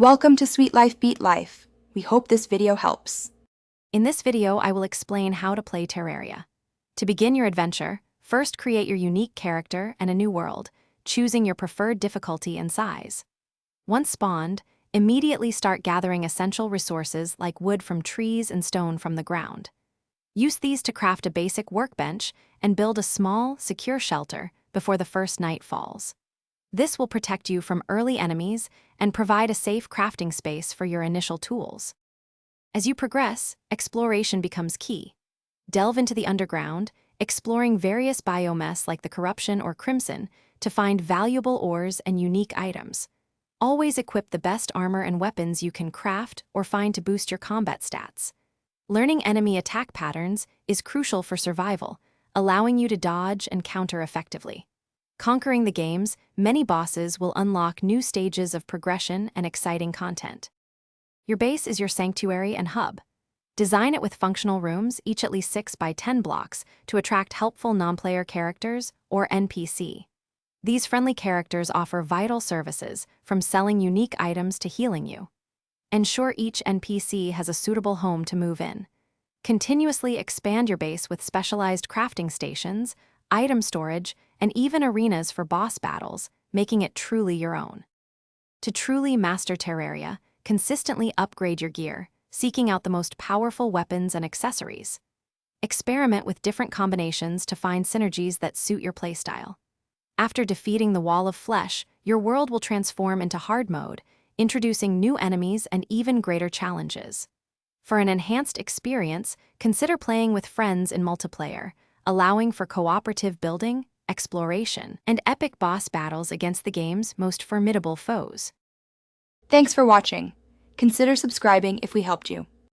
Welcome to Sweet Life Beat Life. We hope this video helps. In this video, I will explain how to play Terraria. To begin your adventure, first create your unique character and a new world, choosing your preferred difficulty and size. Once spawned, immediately start gathering essential resources like wood from trees and stone from the ground. Use these to craft a basic workbench and build a small, secure shelter before the first night falls. This will protect you from early enemies and provide a safe crafting space for your initial tools. As you progress, exploration becomes key. Delve into the underground, exploring various biomes like the Corruption or Crimson to find valuable ores and unique items. Always equip the best armor and weapons you can craft or find to boost your combat stats. Learning enemy attack patterns is crucial for survival, allowing you to dodge and counter effectively. Conquering the games, many bosses will unlock new stages of progression and exciting content. Your base is your sanctuary and hub. Design it with functional rooms, each at least 6 by 10 blocks, to attract helpful non-player characters or NPC. These friendly characters offer vital services, from selling unique items to healing you. Ensure each NPC has a suitable home to move in. Continuously expand your base with specialized crafting stations, item storage, and even arenas for boss battles, making it truly your own. To truly master Terraria, consistently upgrade your gear, seeking out the most powerful weapons and accessories. Experiment with different combinations to find synergies that suit your playstyle. After defeating the Wall of Flesh, your world will transform into hard mode, introducing new enemies and even greater challenges. For an enhanced experience, consider playing with friends in multiplayer, allowing for cooperative building, exploration, and epic boss battles against the game's most formidable foes. Thanks for watching. Consider subscribing if we helped you.